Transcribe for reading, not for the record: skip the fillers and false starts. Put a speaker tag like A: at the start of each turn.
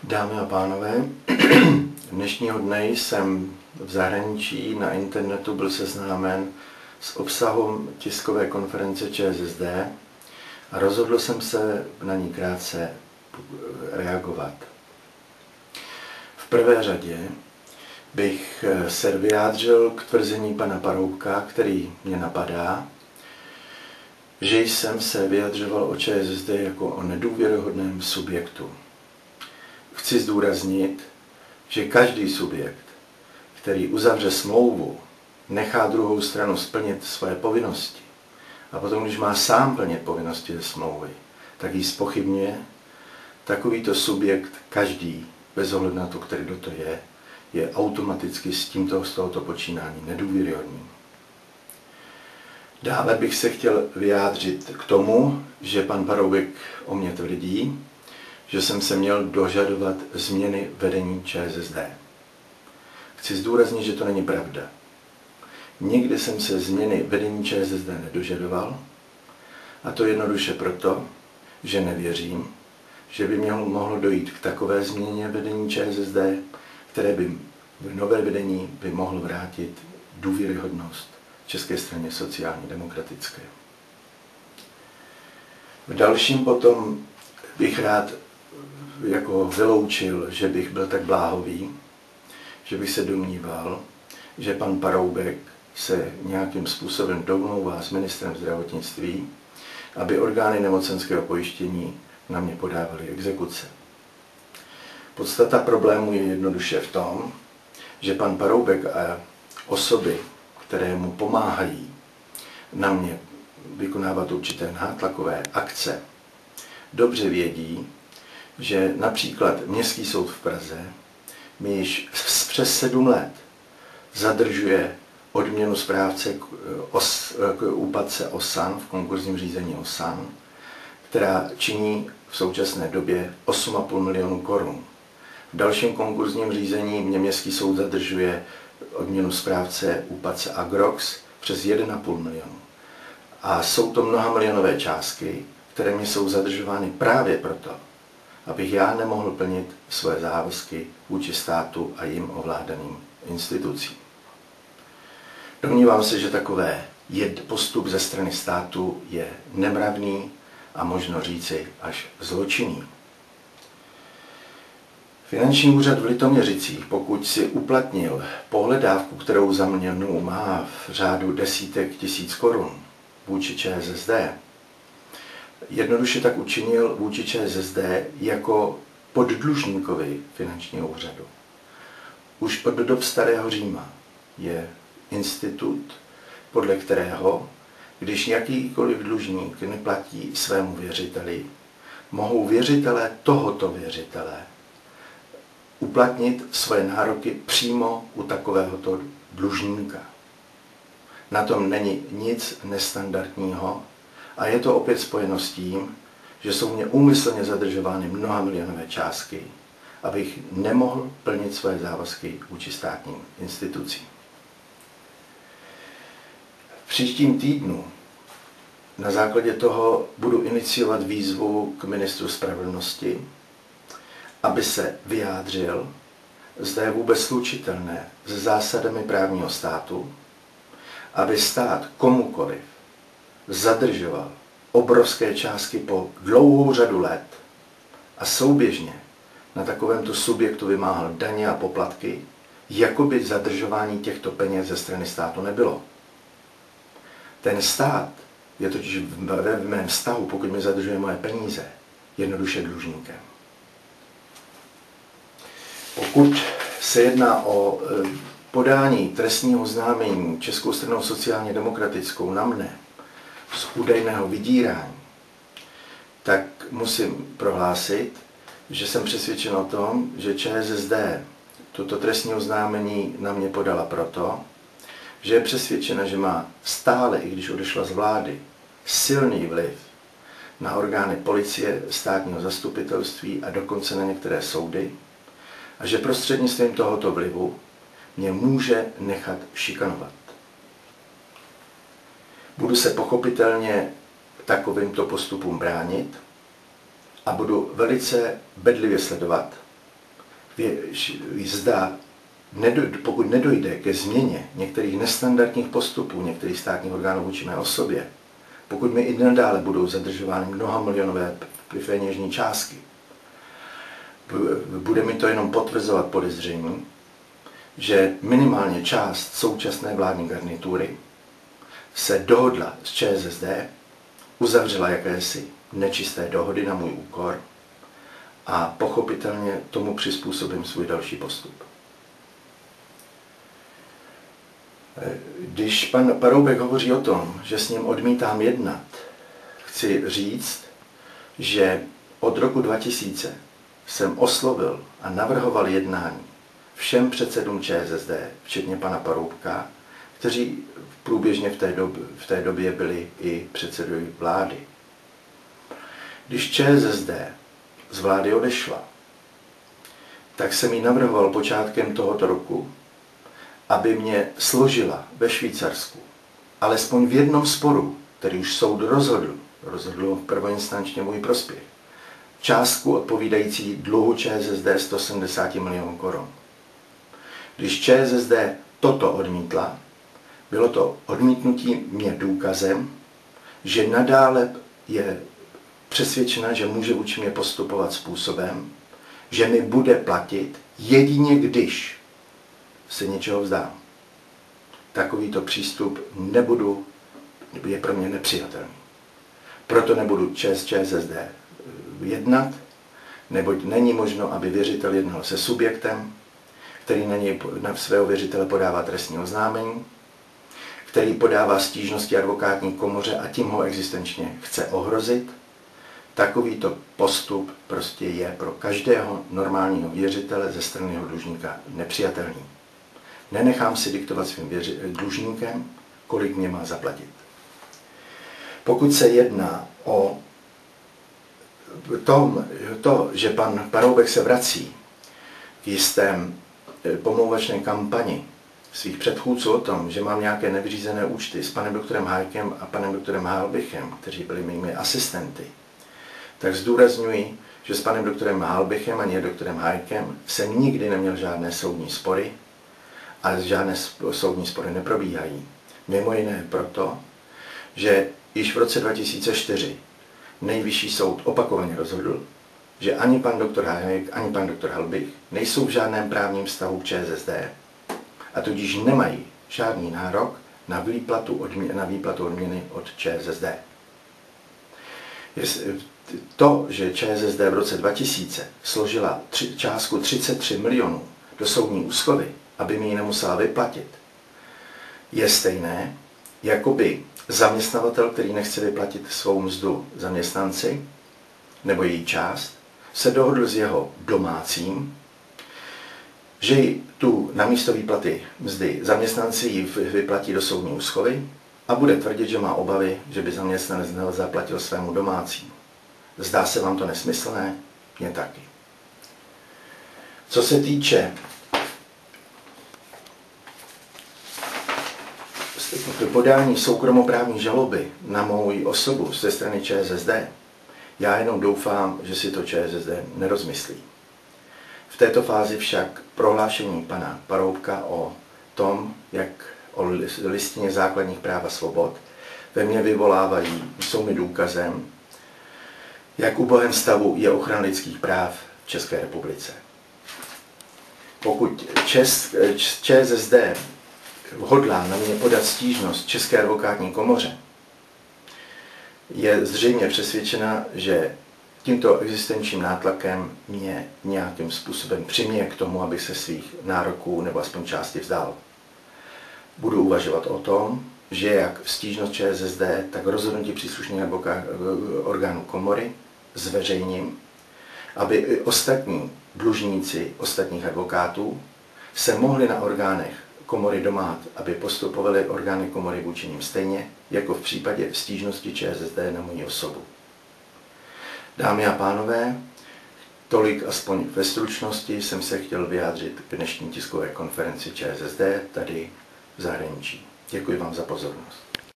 A: Dámy a pánové, dnešního dne jsem v zahraničí na internetu byl seznámen s obsahem tiskové konference ČSSD a rozhodl jsem se na ní krátce reagovat. V prvé řadě bych se vyjádřil k tvrzení pana Paroubka, který mě napadá, že jsem se vyjadřoval o ČSSD jako o nedůvěryhodném subjektu. Chci zdůraznit, že každý subjekt, který uzavře smlouvu, nechá druhou stranu splnit své povinnosti a potom, když má sám plnit povinnosti ze smlouvy, tak ji zpochybňuje, takovýto subjekt, každý, bez ohledu na to, který kdo to je automaticky z tohoto počínání nedůvěryhodný. Dále bych se chtěl vyjádřit k tomu, že pan Paroubek o mě tvrdí, že jsem se měl dožadovat změny vedení ČSSD. Chci zdůraznit, že to není pravda. Nikdy jsem se změny vedení ČSSD nedožadoval, a to jednoduše proto, že nevěřím, že by mohlo dojít k takové změně vedení ČSSD, které by nové vedení by mohlo vrátit důvěryhodnost České straně sociálně demokratické. V dalším potom bych rád jako vyloučil, že bych byl tak bláhový, že bych se domníval, že pan Paroubek se nějakým způsobem domlouvá s ministrem zdravotnictví, aby orgány nemocenského pojištění na mě podávaly exekuce. Podstata problému je jednoduše v tom, že pan Paroubek a osoby, které mu pomáhají na mě vykonávat určité nátlakové akce, dobře vědí, že například Městský soud v Praze mi již přes 7 let zadržuje odměnu správce k úpadce OSAN v konkurzním řízení OSAN, která činí v současné době 8,5 milionu korun. V dalším konkurzním řízení mě Městský soud zadržuje odměnu správce úpadce Agrox přes 1,5 milionu. A jsou to mnohamilionové částky, které mi jsou zadržovány právě proto, abych já nemohl plnit své závazky vůči státu a jim ovládaným institucím. Domnívám se, že takové postup ze strany státu je nemravný a možno říci až zločinný. Finanční úřad v Litoměřicích, pokud si uplatnil pohledávku, kterou za mnou má v řádu desítek tisíc korun vůči ČSSD, jednoduše tak učinil vůči ČSSD jako poddlužníkovi finančního úřadu. Už od dob starého Říma je institut, podle kterého, když jakýkoliv dlužník neplatí svému věřiteli, mohou věřitelé tohoto věřitele uplatnit své nároky přímo u takovéhoto dlužníka. Na tom není nic nestandardního a je to opět spojeno s tím, že jsou mě úmyslně zadržovány mnohamilionové částky, abych nemohl plnit své závazky vůči státním institucím. V příštím týdnu na základě toho budu iniciovat výzvu k ministru spravedlnosti, aby se vyjádřil, zda je vůbec slučitelné se zásadami právního státu, aby stát komukoliv zadržoval obrovské částky po dlouhou řadu let a souběžně na takovémto subjektu vymáhal daně a poplatky, jako by zadržování těchto peněz ze strany státu nebylo. Ten stát je totiž ve mém vztahu, pokud mi zadržuje moje peníze, jednoduše dlužníkem. Pokud se jedná o podání trestního oznámení Českou stranou sociálně demokratickou na mne z údajného vydírání, tak musím prohlásit, že jsem přesvědčen o tom, že ČSSD toto trestní oznámení na mě podala proto, že je přesvědčena, že má stále, i když odešla z vlády, silný vliv na orgány policie, státního zastupitelství a dokonce na některé soudy, a že prostřednictvím tohoto vlivu mě může nechat šikanovat. Budu se pochopitelně takovýmto postupům bránit a budu velice bedlivě sledovat, pokud nedojde ke změně některých nestandardních postupů některých státních orgánů vůči mé osobě, pokud mi i nadále budou zadržovány mnohamilionové peněžní částky, bude mi to jenom potvrzovat podezření, že minimálně část současné vládní garnitury se dohodla s ČSSD, uzavřela jakési nečisté dohody na můj úkor a pochopitelně tomu přizpůsobím svůj další postup. Když pan Paroubek hovoří o tom, že s ním odmítám jednat, chci říct, že od roku 2000 jsem oslovil a navrhoval jednání všem předsedům ČSSD, včetně pana Paroubka, kteří průběžně v té době byli i předsedy vlády. Když ČSSD z vlády odešla, tak jsem jí navrhoval počátkem tohoto roku, aby mě složila ve Švýcarsku, alespoň v jednom sporu, který už soud rozhodl prvoinstančně můj prospěch, částku odpovídající dluhu ČSSD 170 milionů korun. Když ČSSD toto odmítla, bylo to odmítnutí mě důkazem, že nadále je přesvědčena, že může vůči mě postupovat způsobem, že mi bude platit jedině když se něčeho vzdám. Takovýto přístup je pro mě nepřijatelný. Proto nebudu ČSSD jednat, neboť není možno, aby věřitel jednal se subjektem, který na svého věřitele podává trestní oznámení, který podává stížnosti advokátní komoře a tím ho existenčně chce ohrozit. Takovýto postup prostě je pro každého normálního věřitele ze strany jeho dlužníka nepřijatelný. Nenechám si diktovat svým dlužníkem, kolik mě má zaplatit. Pokud se jedná o to, že pan Paroubek se vrací k jistém pomlouvačné kampani svých předchůdců o tom, že mám nějaké nevyřízené účty s panem doktorem Hájkem a panem doktorem Halbichem, kteří byli mými asistenty, tak zdůrazňuji, že s panem doktorem Halbichem ani doktorem Hájkem jsem nikdy neměl žádné soudní spory a žádné soudní spory neprobíhají. Mimo jiné proto, že již v roce 2004 Nejvyšší soud opakovaně rozhodl, že ani pan doktor Hájek, ani pan doktor Halbich nejsou v žádném právním vztahu k ČSSD a tudíž nemají žádný nárok na výplatu odměny od ČSSD. To, že ČSSD v roce 2000 složila částku 33 milionů do soudní úschovy, aby mi ji nemusela vyplatit, je stejné, jako by zaměstnavatel, který nechce vyplatit svou mzdu zaměstnanci, nebo její část, se dohodl s jeho domácím, že tu namísto výplaty mzdy zaměstnanci ji vyplatí do soudní úschovy a bude tvrdit, že má obavy, že by zaměstnanec nezaplatil svému domácímu. Zdá se vám to nesmyslné? Mně taky. Co se týče podání soukromoprávní žaloby na mou osobu ze strany ČSSD, já jenom doufám, že si to ČSSD nerozmyslí. V této fázi však prohlášení pana Paroubka o tom, jak o listině základních práv a svobod ve mně vyvolávají, jsou mi důkazem, jak ubohém stavu je ochrana lidských práv v České republice. Pokud ČSSD hodlá na mě podat stížnost České advokátní komoře, je zřejmě přesvědčena, že tímto existenčním nátlakem mě nějakým způsobem přiměje k tomu, abych se svých nároků nebo aspoň části vzdal. Budu uvažovat o tom, že jak stížnost ČSSD, tak rozhodnutí příslušných orgánů komory zveřejním, aby i ostatní dlužníci ostatních advokátů se mohli na orgánech komory domáhat, aby postupovaly orgány komory vůči nim stejně, jako v případě stížnosti ČSSD na moji osobu. Dámy a pánové, tolik aspoň ve stručnosti jsem se chtěl vyjádřit k dnešní tiskové konferenci ČSSD tady v zahraničí. Děkuji vám za pozornost.